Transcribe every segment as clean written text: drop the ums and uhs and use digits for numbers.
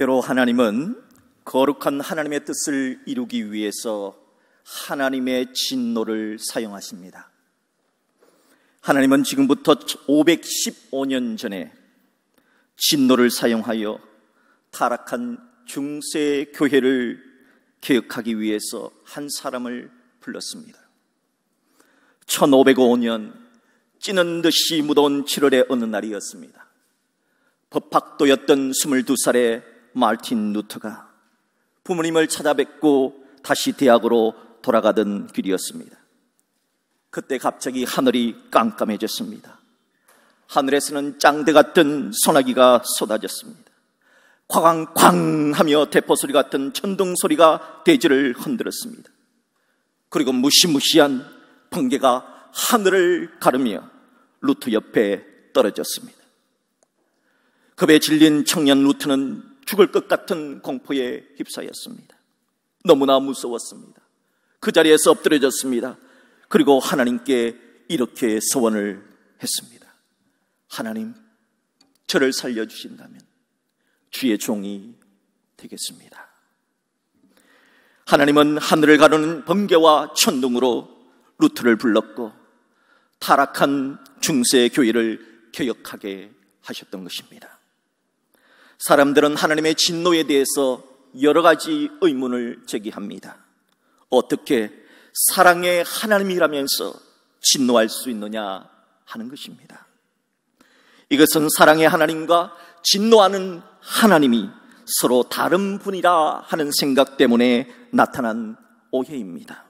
때로 하나님은 거룩한 하나님의 뜻을 이루기 위해서 하나님의 진노를 사용하십니다. 하나님은 지금부터 515년 전에 진노를 사용하여 타락한 중세 교회를 개혁하기 위해서 한 사람을 불렀습니다. 1505년 찌는 듯이 무더운 7월의 어느 날이었습니다. 법학도였던 22살의 마르틴 루터가 부모님을 찾아뵙고 다시 대학으로 돌아가던 길이었습니다. 그때 갑자기 하늘이 깜깜해졌습니다. 하늘에서는 짱대 같은 소나기가 쏟아졌습니다. 쾅쾅 하며 대포소리 같은 천둥소리가 대지를 흔들었습니다. 그리고 무시무시한 번개가 하늘을 가르며 루터 옆에 떨어졌습니다. 겁에 질린 청년 루터는 죽을 것 같은 공포에 휩싸였습니다. 너무나 무서웠습니다. 그 자리에서 엎드려졌습니다. 그리고 하나님께 이렇게 소원을 했습니다. 하나님, 저를 살려주신다면 주의 종이 되겠습니다. 하나님은 하늘을 가르는 번개와 천둥으로 루터를 불렀고 타락한 중세 교회를 개혁하게 하셨던 것입니다. 사람들은 하나님의 진노에 대해서 여러 가지 의문을 제기합니다. 어떻게 사랑의 하나님이라면서 진노할 수 있느냐 하는 것입니다. 이것은 사랑의 하나님과 진노하는 하나님이 서로 다른 분이라 하는 생각 때문에 나타난 오해입니다.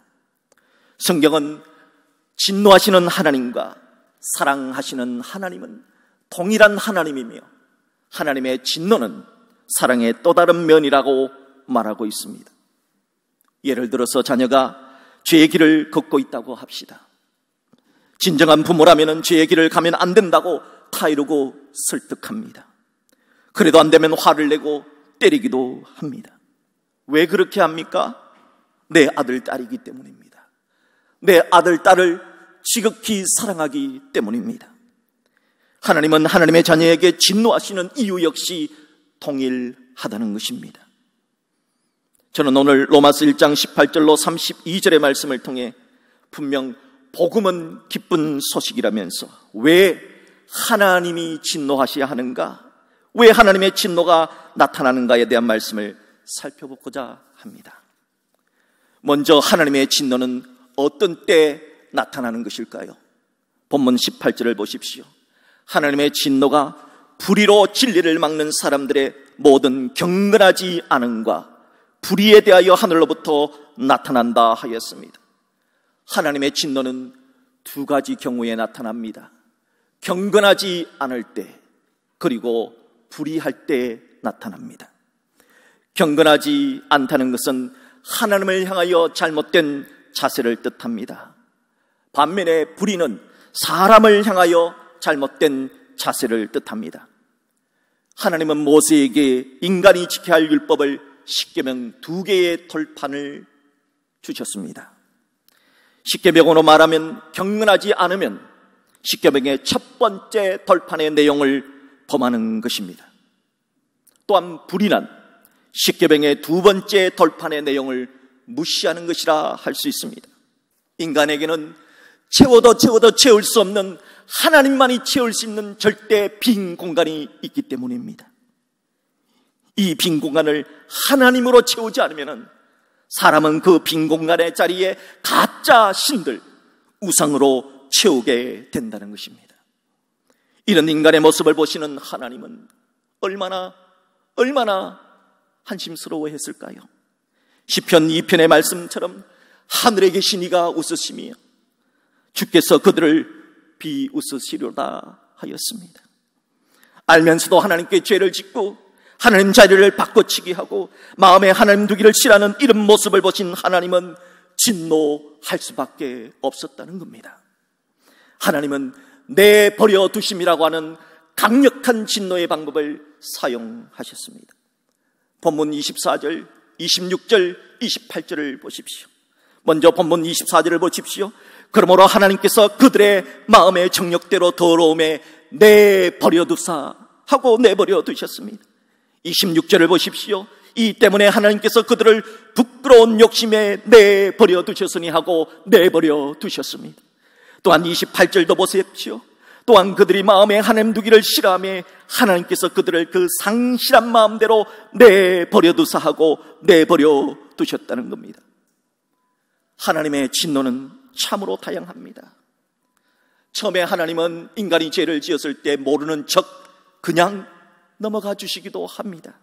성경은 진노하시는 하나님과 사랑하시는 하나님은 동일한 하나님이며 하나님의 진노는 사랑의 또 다른 면이라고 말하고 있습니다. 예를 들어서 자녀가 죄의 길을 걷고 있다고 합시다. 진정한 부모라면 죄의 길을 가면 안 된다고 타이르고 설득합니다. 그래도 안 되면 화를 내고 때리기도 합니다. 왜 그렇게 합니까? 내 아들, 딸이기 때문입니다. 내 아들, 딸을 지극히 사랑하기 때문입니다. 하나님은 하나님의 자녀에게 진노하시는 이유 역시 동일하다는 것입니다. 저는 오늘 로마서 1장 18절로 32절의 말씀을 통해 분명 복음은 기쁜 소식이라면서 왜 하나님이 진노하셔야 하는가, 왜 하나님의 진노가 나타나는가에 대한 말씀을 살펴보고자 합니다. 먼저 하나님의 진노는 어떤 때 나타나는 것일까요? 본문 18절을 보십시오. 하나님의 진노가 불의로 진리를 막는 사람들의 모든 경건하지 않음과 불의에 대하여 하늘로부터 나타난다 하였습니다. 하나님의 진노는 두 가지 경우에 나타납니다. 경건하지 않을 때, 그리고 불의할 때 나타납니다. 경건하지 않다는 것은 하나님을 향하여 잘못된 자세를 뜻합니다. 반면에 불의는 사람을 향하여 잘못된 자세를 뜻합니다. 하나님은 모세에게 인간이 지켜야 할 율법을 십계명 2개의 돌판을 주셨습니다. 십계명으로 말하면 경건하지 않으면 십계명의 첫 번째 돌판의 내용을 범하는 것입니다. 또한 불의는 십계명의 두 번째 돌판의 내용을 무시하는 것이라 할 수 있습니다. 인간에게는 채워도 채울 수 없는, 하나님만이 채울 수 있는 절대 빈 공간이 있기 때문입니다. 이 빈 공간을 하나님으로 채우지 않으면 사람은 그 빈 공간의 자리에 가짜 신들, 우상으로 채우게 된다는 것입니다. 이런 인간의 모습을 보시는 하나님은 얼마나 한심스러워했을까요? 시편 2편의 말씀처럼 하늘에 계신 이가 웃으시며 주께서 그들을 비웃으시려다 하였습니다. 알면서도 하나님께 죄를 짓고 하나님 자리를 바꿔치기 하고 마음에 하나님 두기를 싫어하는 이런 모습을 보신 하나님은 진노할 수밖에 없었다는 겁니다. 하나님은 내버려 두심이라고 하는 강력한 진노의 방법을 사용하셨습니다. 본문 24절, 26절, 28절을 보십시오. 먼저 본문 24절을 보십시오. 그러므로 하나님께서 그들의 마음의 정욕대로 더러움에 내버려 두사 하고 내버려 두셨습니다. 26절을 보십시오. 이 때문에 하나님께서 그들을 부끄러운 욕심에 내버려 두셨으니 하고 내버려 두셨습니다. 또한 28절도 보십시오. 또한 그들이 마음에 하나님 두기를 싫어하며 하나님께서 그들을 그 상실한 마음대로 내버려 두사 하고 내버려 두셨다는 겁니다. 하나님의 진노는 참으로 다양합니다. 처음에 하나님은 인간이 죄를 지었을 때 모르는 척 그냥 넘어가 주시기도 합니다.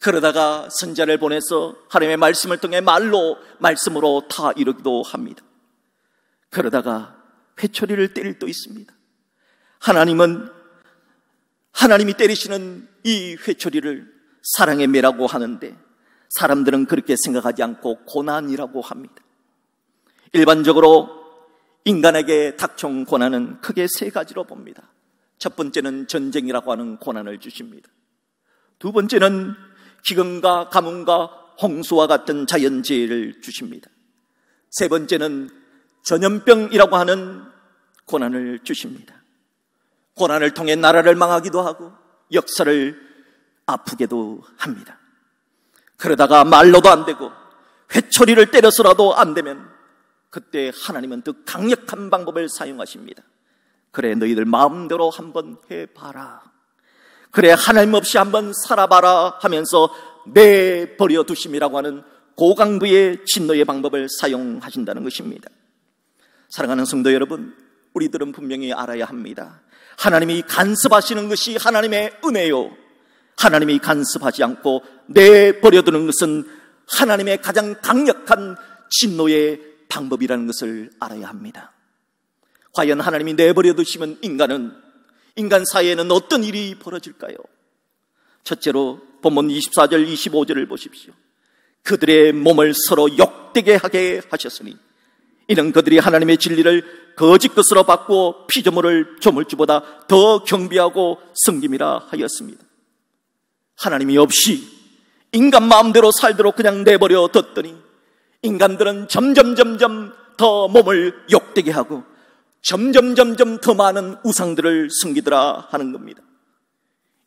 그러다가 선지자를 보내서 하나님의 말씀을 통해 말씀으로 다 이루기도 합니다. 그러다가 회초리를 때릴 때도 있습니다. 하나님이 때리시는 이 회초리를 사랑의 매라고 하는데 사람들은 그렇게 생각하지 않고 고난이라고 합니다. 일반적으로 인간에게 닥쳐온 고난은 크게 세 가지로 봅니다. 첫 번째는 전쟁이라고 하는 고난을 주십니다. 두 번째는 기근과 가뭄과 홍수와 같은 자연재해를 주십니다. 세 번째는 전염병이라고 하는 고난을 주십니다. 고난을 통해 나라를 망하기도 하고 역사를 아프게도 합니다. 그러다가 말로도 안 되고 회초리를 때려서라도 안 되면 그때 하나님은 더 강력한 방법을 사용하십니다. 그래, 너희들 마음대로 한번 해봐라. 그래, 하나님 없이 한번 살아봐라 하면서 내버려 두심이라고 하는 고강도의 진노의 방법을 사용하신다는 것입니다. 사랑하는 성도 여러분, 우리들은 분명히 알아야 합니다. 하나님이 간섭하시는 것이 하나님의 은혜요, 하나님이 간섭하지 않고 내버려 두는 것은 하나님의 가장 강력한 진노의 방법이라는 것을 알아야 합니다. 과연 하나님이 내버려 두시면 인간 사이에는 어떤 일이 벌어질까요? 첫째로 본문 24절 25절을 보십시오. 그들의 몸을 서로 욕되게 하게 하셨으니 이는 그들이 하나님의 진리를 거짓 것으로 바꾸어 피조물을 조물주보다 더 경비하고 섬김이라 하였습니다. 하나님이 없이 인간 마음대로 살도록 그냥 내버려 뒀더니 인간들은 점점 더 몸을 욕되게 하고 점점 더 많은 우상들을 섬기더라 하는 겁니다.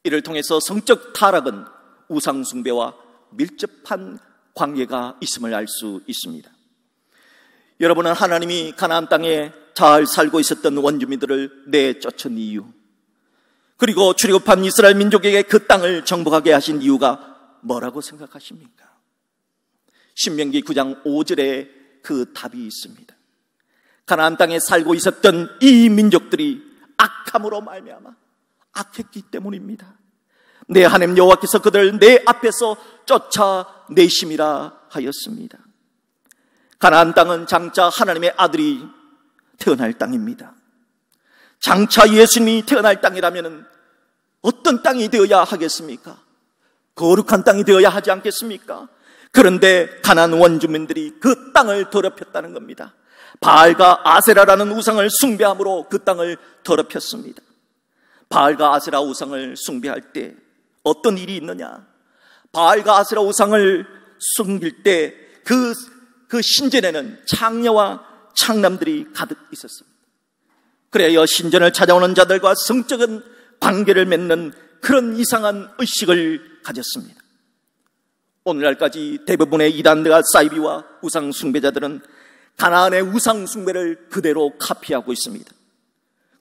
이를 통해서 성적 타락은 우상 숭배와 밀접한 관계가 있음을 알 수 있습니다. 여러분은 하나님이 가나안 땅에 잘 살고 있었던 원주민들을 내쫓은 이유, 그리고 출애굽한 이스라엘 민족에게 그 땅을 정복하게 하신 이유가 뭐라고 생각하십니까? 신명기 9장 5절에 그 답이 있습니다. 가나안 땅에 살고 있었던 이 민족들이 악함으로 말미암아 악했기 때문입니다. 내 하나님 여호와께서 그들 내 앞에서 쫓아내심이라 하였습니다. 가나안 땅은 장차 하나님의 아들이 태어날 땅입니다. 장차 예수님이 태어날 땅이라면 어떤 땅이 되어야 하겠습니까? 거룩한 땅이 되어야 하지 않겠습니까? 그런데 가나안 원주민들이 그 땅을 더럽혔다는 겁니다. 바알과 아세라라는 우상을 숭배함으로 그 땅을 더럽혔습니다. 바알과 아세라 우상을 숭배할 때 어떤 일이 있느냐? 바알과 아세라 우상을 숨길 때 그 신전에는 창녀와 창남들이 가득 있었습니다. 그래야 신전을 찾아오는 자들과 성적인 관계를 맺는 그런 이상한 의식을 가졌습니다. 오늘날까지 대부분의 이단과 사이비와 우상 숭배자들은 가나안의 우상 숭배를 그대로 카피하고 있습니다.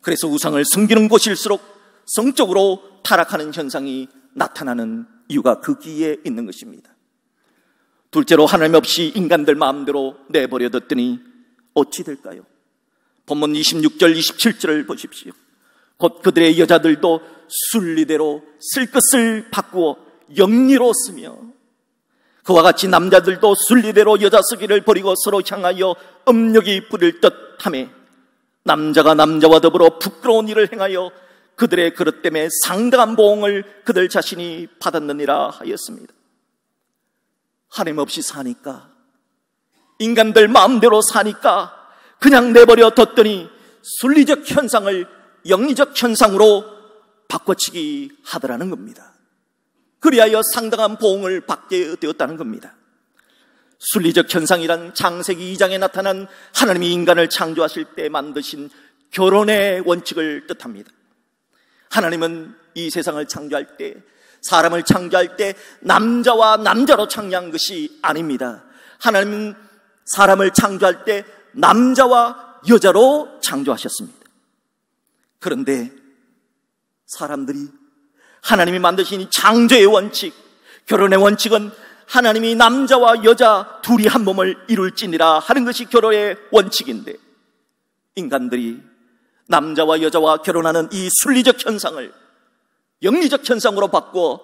그래서 우상을 섬기는 곳일수록 성적으로 타락하는 현상이 나타나는 이유가 거기에 있는 것입니다. 둘째로 하나님 없이 인간들 마음대로 내버려뒀더니 어찌 될까요? 본문 26절 27절을 보십시오. 곧 그들의 여자들도 순리대로 쓸 것을 바꾸어 영리로 쓰며 그와 같이 남자들도 순리대로 여자 쓰기를 버리고 서로 향하여 음욕이 부릴 듯 하며 남자가 남자와 더불어 부끄러운 일을 행하여 그들의 그릇 때문에 상당한 보응을 그들 자신이 받았느니라 하였습니다. 하나님 없이 사니까, 인간들 마음대로 사니까 그냥 내버려 뒀더니 순리적 현상을 영리적 현상으로 바꿔치기 하더라는 겁니다. 그리하여 상당한 보응을 받게 되었다는 겁니다. 순리적 현상이란 창세기 2장에 나타난 하나님이 인간을 창조하실 때 만드신 결혼의 원칙을 뜻합니다. 하나님은 이 세상을 창조할 때 사람을 창조할 때 남자와 남자로 창조한 것이 아닙니다. 하나님은 사람을 창조할 때 남자와 여자로 창조하셨습니다. 그런데 사람들이 하나님이 만드신 이 창조의 원칙, 결혼의 원칙은 하나님이 남자와 여자 둘이 한 몸을 이룰지니라 하는 것이 결혼의 원칙인데, 인간들이 남자와 여자와 결혼하는 이 순리적 현상을 영리적 현상으로 바꿔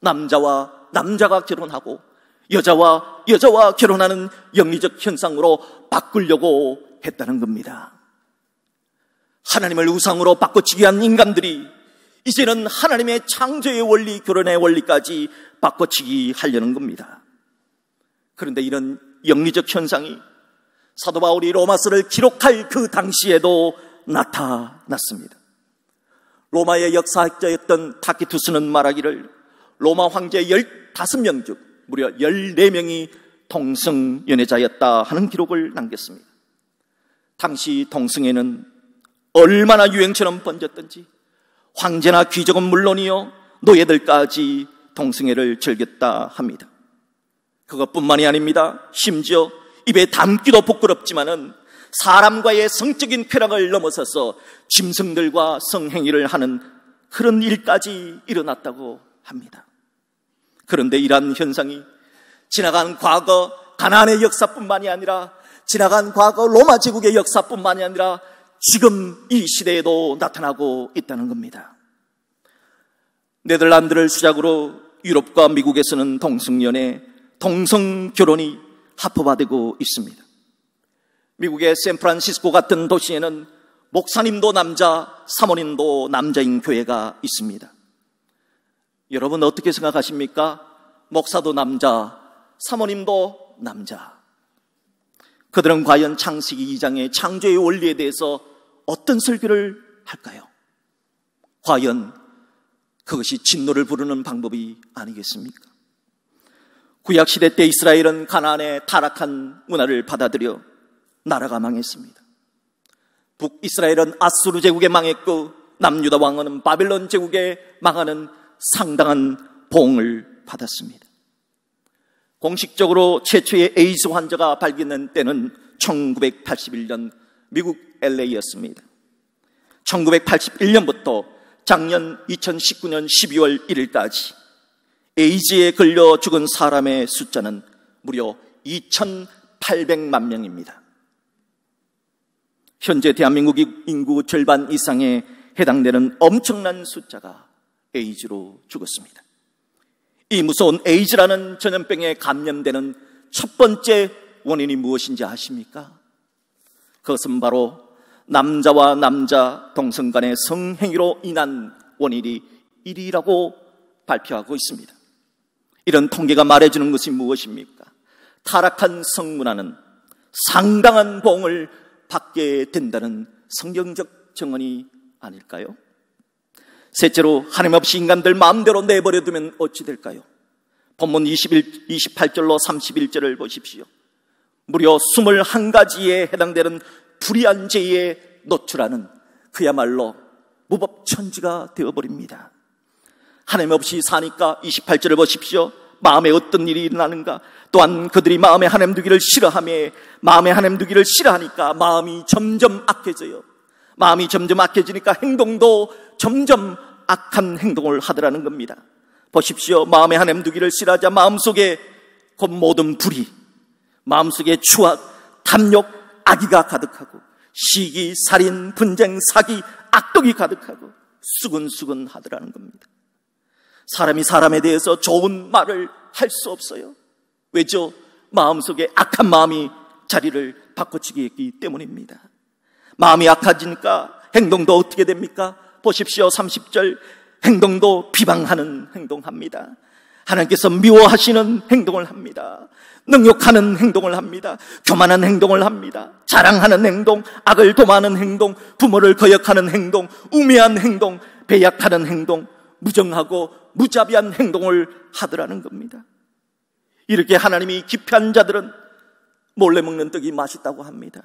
남자와 남자가 결혼하고 여자와 여자와 결혼하는 영리적 현상으로 바꾸려고 했다는 겁니다. 하나님을 우상으로 바꿔치기 한 인간들이 이제는 하나님의 창조의 원리, 결혼의 원리까지 바꿔치기 하려는 겁니다. 그런데 이런 영리적 현상이 사도 바울이 로마서를 기록할 그 당시에도 나타났습니다. 로마의 역사학자였던 타키투스는 말하기를 로마 황제 15명 중 무려 14명이 동성연애자였다 하는 기록을 남겼습니다. 당시 동성애는 얼마나 유행처럼 번졌던지 황제나 귀족은 물론이요 노예들까지 동성애를 즐겼다 합니다. 그것뿐만이 아닙니다. 심지어 입에 담기도 부끄럽지만은 사람과의 성적인 쾌락을 넘어서서 짐승들과 성행위를 하는 그런 일까지 일어났다고 합니다. 그런데 이러한 현상이 지나간 과거 가나안의 역사뿐만이 아니라 지나간 과거 로마 제국의 역사뿐만이 아니라 지금 이 시대에도 나타나고 있다는 겁니다. 네덜란드를 시작으로 유럽과 미국에서는 동성연애, 동성결혼이 합법화되고 있습니다. 미국의 샌프란시스코 같은 도시에는 목사님도 남자, 사모님도 남자인 교회가 있습니다. 여러분 어떻게 생각하십니까? 목사도 남자, 사모님도 남자. 그들은 과연 창세기 2장의 창조의 원리에 대해서 어떤 설교를 할까요? 과연 그것이 진노를 부르는 방법이 아니겠습니까? 구약시대 때 이스라엘은 가나안의 타락한 문화를 받아들여 나라가 망했습니다. 북이스라엘은 아수르 제국에 망했고 남유다 왕은 바벨론 제국에 망하는 상당한 보응을 받았습니다. 공식적으로 최초의 에이즈 환자가 발견된 때는 1981년 미국 LA였습니다. 1981년부터 작년 2019년 12월 1일까지 에이즈에 걸려 죽은 사람의 숫자는 무려 2,800만 명입니다. 현재 대한민국 인구 절반 이상에 해당되는 엄청난 숫자가 에이즈로 죽었습니다. 이 무서운 에이즈라는 전염병에 감염되는 첫 번째 원인이 무엇인지 아십니까? 그것은 바로 남자와 남자 동성 간의 성행위로 인한 원인이 1위라고 발표하고 있습니다. 이런 통계가 말해주는 것이 무엇입니까? 타락한 성문화는 상당한 보응을 받게 된다는 성경적 증언이 아닐까요? 셋째로 하나님 없이 인간들 마음대로 내버려두면 어찌 될까요? 본문 28절로 31절을 보십시오. 무려 21가지에 해당되는 불의한 죄에 노출하는 그야말로 무법천지가 되어버립니다. 하나님 없이 사니까 28절을 보십시오. 마음에 어떤 일이 일어나는가? 또한 그들이 마음에 하나님 두기를 싫어하며 마음에 하나님 두기를 싫어하니까 마음이 점점 악해져요. 마음이 점점 악해지니까 행동도 점점 악한 행동을 하더라는 겁니다. 보십시오. 마음에 하나님 두기를 싫어하자 마음속에 곧 모든 불의, 마음속에 추악, 탐욕, 악의가 가득하고 시기, 살인, 분쟁, 사기, 악독이 가득하고 수근수근 하더라는 겁니다. 사람이 사람에 대해서 좋은 말을 할 수 없어요. 왜죠? 마음속에 악한 마음이 자리를 바꿔치기 했기 때문입니다. 마음이 악해지니까 행동도 어떻게 됩니까? 보십시오. 30절 행동도 비방하는 행동합니다. 하나님께서 미워하시는 행동을 합니다. 능욕하는 행동을 합니다. 교만한 행동을 합니다. 자랑하는 행동, 악을 도모하는 행동, 부모를 거역하는 행동, 우매한 행동, 배약하는 행동, 무정하고 무자비한 행동을 하더라는 겁니다. 이렇게 하나님이 기피한 자들은 몰래 먹는 떡이 맛있다고 합니다.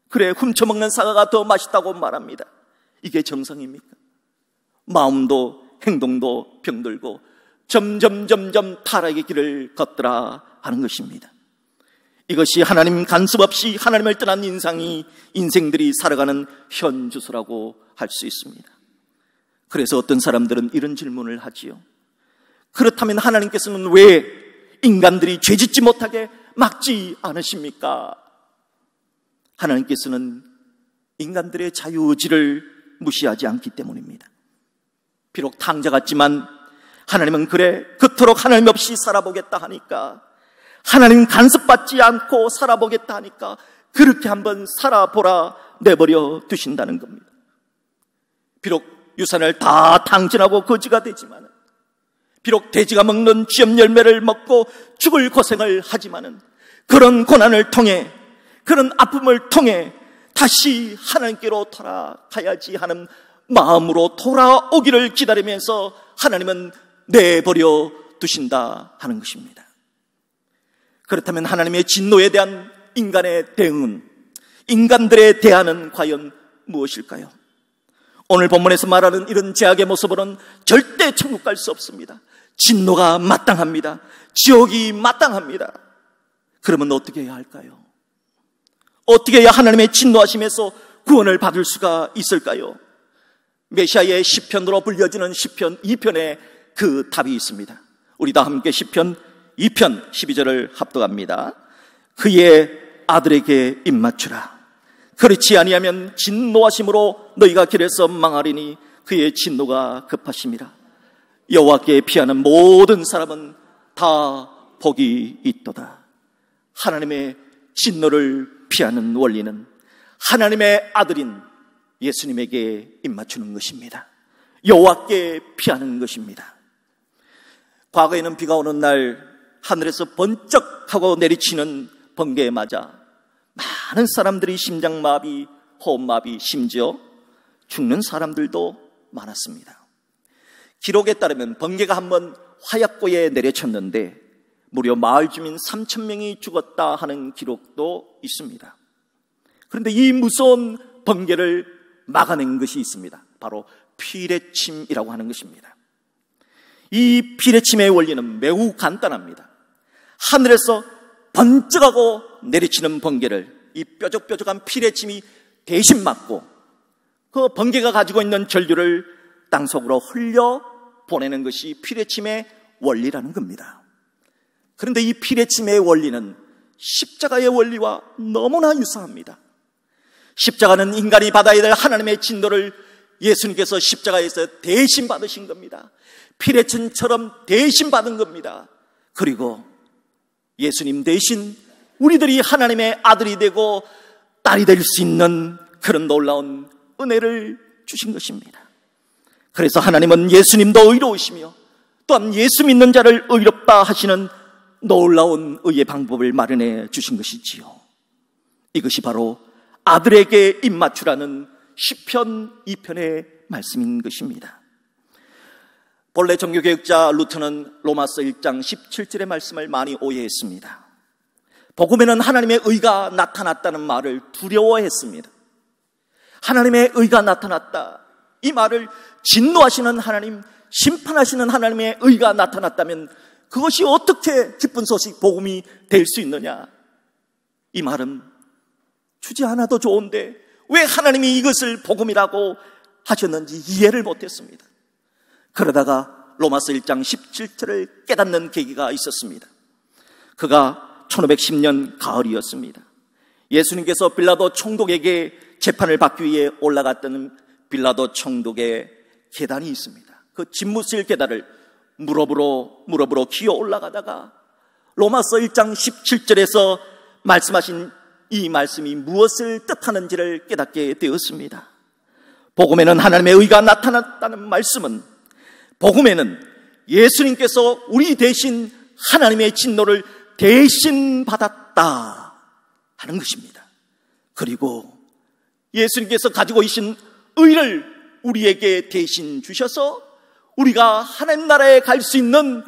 그래, 훔쳐먹는 사과가 더 맛있다고 말합니다. 이게 정상입니까? 마음도 행동도 병들고 점점 타락의 길을 걷더라 하는 것입니다. 이것이 하나님 간섭 없이 하나님을 떠난 인생들이 살아가는 현주소라고 할 수 있습니다. 그래서 어떤 사람들은 이런 질문을 하지요. 그렇다면 하나님께서는 왜 인간들이 죄짓지 못하게 막지 않으십니까? 하나님께서는 인간들의 자유의지를 무시하지 않기 때문입니다. 비록 탕자 같지만 하나님은 그래 그토록 하나님 없이 살아보겠다 하니까, 하나님 간섭받지 않고 살아보겠다 하니까 그렇게 한번 살아보라 내버려 두신다는 겁니다. 비록 유산을 다 탕진하고 거지가 되지만, 비록 돼지가 먹는 쥐염 열매를 먹고 죽을 고생을 하지만은, 그런 고난을 통해, 그런 아픔을 통해 다시 하나님께로 돌아가야지 하는 마음으로 돌아오기를 기다리면서 하나님은 내버려 두신다 하는 것입니다. 그렇다면 하나님의 진노에 대한 인간의 대응은, 인간들의 대안은 과연 무엇일까요? 오늘 본문에서 말하는 이런 죄악의 모습으로는 절대 천국 갈 수 없습니다. 진노가 마땅합니다. 지옥이 마땅합니다. 그러면 어떻게 해야 할까요? 어떻게 해야 하나님의 진노하심에서 구원을 받을 수가 있을까요? 메시아의 시편으로 불려지는 시편 2편에 그 답이 있습니다. 우리 다 함께 시편 2편 12절을 합독합니다. 그의 아들에게 입맞추라. 그렇지 아니하면 진노하심으로 너희가 길에서 망하리니 그의 진노가 급하심이라. 여호와께 피하는 모든 사람은 다 복이 있도다. 하나님의 진노를 피하는 원리는 하나님의 아들인 예수님에게 입맞추는 것입니다. 여호와께 피하는 것입니다. 과거에는 비가 오는 날 하늘에서 번쩍하고 내리치는 번개에 맞아 많은 사람들이 심장마비, 호흡마비, 심지어 죽는 사람들도 많았습니다. 기록에 따르면 번개가 한번 화약고에 내려쳤는데 무려 마을 주민 3,000명이 죽었다 하는 기록도 있습니다. 그런데 이 무서운 번개를 막아낸 것이 있습니다. 바로 피레침이라고 하는 것입니다. 이 피레침의 원리는 매우 간단합니다. 하늘에서 번쩍하고 내리치는 번개를 이 뾰족뾰족한 피레침이 대신 막고, 그 번개가 가지고 있는 전류를 땅속으로 흘려 보내는 것이 피레침의 원리라는 겁니다. 그런데 이 피레침의 원리는 십자가의 원리와 너무나 유사합니다. 십자가는 인간이 받아야 될 하나님의 진노를 예수님께서 십자가에서 대신 받으신 겁니다. 피레침처럼 대신 받은 겁니다. 그리고 예수님 대신 우리들이 하나님의 아들이 되고 딸이 될 수 있는 그런 놀라운 은혜를 주신 것입니다. 그래서 하나님은 예수님도 의로우시며 또한 예수 믿는 자를 의롭다 하시는 놀라운 의의 방법을 마련해 주신 것이지요. 이것이 바로 아들에게 입맞추라는 시편 2편의 말씀인 것입니다. 본래 종교개혁자 루터는 로마서 1장 17절의 말씀을 많이 오해했습니다. 복음에는 하나님의 의가 나타났다는 말을 두려워했습니다. 하나님의 의가 나타났다, 이 말을 진노하시는 하나님, 심판하시는 하나님의 의가 나타났다면 그것이 어떻게 기쁜 소식, 복음이 될 수 있느냐? 이 말은 주지 않아도 좋은데 왜 하나님이 이것을 복음이라고 하셨는지 이해를 못했습니다. 그러다가 로마서 1장 17절을 깨닫는 계기가 있었습니다. 그가 1510년 가을이었습니다. 예수님께서 빌라도 총독에게 재판을 받기 위해 올라갔던 빌라도 총독의 계단이 있습니다. 그 집무실 계단을 무릎으로 기어 올라가다가 로마서 1장 17절에서 말씀하신 이 말씀이 무엇을 뜻하는지를 깨닫게 되었습니다. 복음에는 하나님의 의가 나타났다는 말씀은, 복음에는 예수님께서 우리 대신 하나님의 진노를 대신 받았다 하는 것입니다. 그리고 예수님께서 가지고 계신 의를 우리에게 대신 주셔서 우리가 하나님 나라에 갈 수 있는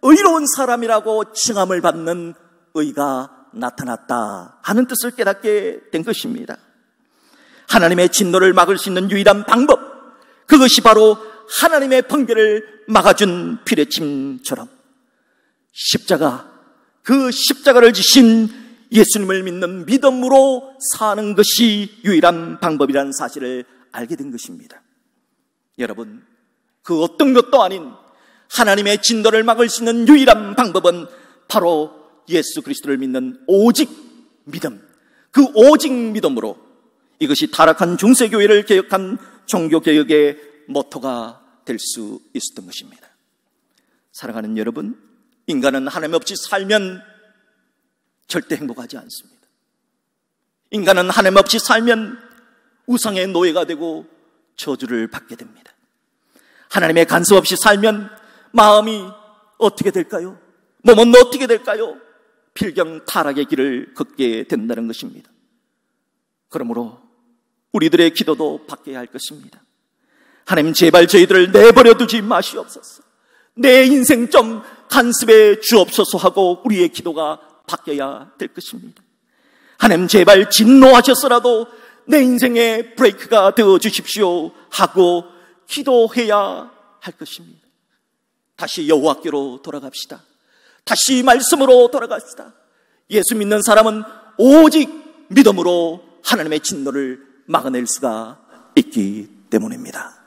의로운 사람이라고 칭함을 받는 의가 나타났다 하는 뜻을 깨닫게 된 것입니다. 하나님의 진노를 막을 수 있는 유일한 방법, 그것이 바로 하나님의 번개를 막아준 피레침처럼 그 십자가를 지신 예수님을 믿는 믿음으로 사는 것이 유일한 방법이라는 사실을 알게 된 것입니다. 여러분, 그 어떤 것도 아닌 하나님의 진노를 막을 수 있는 유일한 방법은 바로 예수 그리스도를 믿는 오직 믿음, 그 오직 믿음으로 이것이 타락한 중세교회를 개혁한 종교개혁의 모토가 될 수 있었던 것입니다. 사랑하는 여러분, 인간은 하나님 없이 살면 절대 행복하지 않습니다. 인간은 하나님 없이 살면 우상의 노예가 되고 저주를 받게 됩니다. 하나님의 간섭 없이 살면 마음이 어떻게 될까요? 몸은 어떻게 될까요? 필경 타락의 길을 걷게 된다는 것입니다. 그러므로 우리들의 기도도 바뀌어야 할 것입니다. 하나님, 제발 저희들을 내버려 두지 마시옵소서. 내 인생 좀 간섭해 주옵소서 하고 우리의 기도가 바뀌어야 될 것입니다. 하나님, 제발 진노하셔서라도 내 인생의 브레이크가 되어 주십시오 하고 기도해야 할 것입니다. 다시 여호와께로 돌아갑시다. 다시 말씀으로 돌아갑시다. 예수 믿는 사람은 오직 믿음으로 하나님의 진노를 막아낼 수가 있기 때문입니다.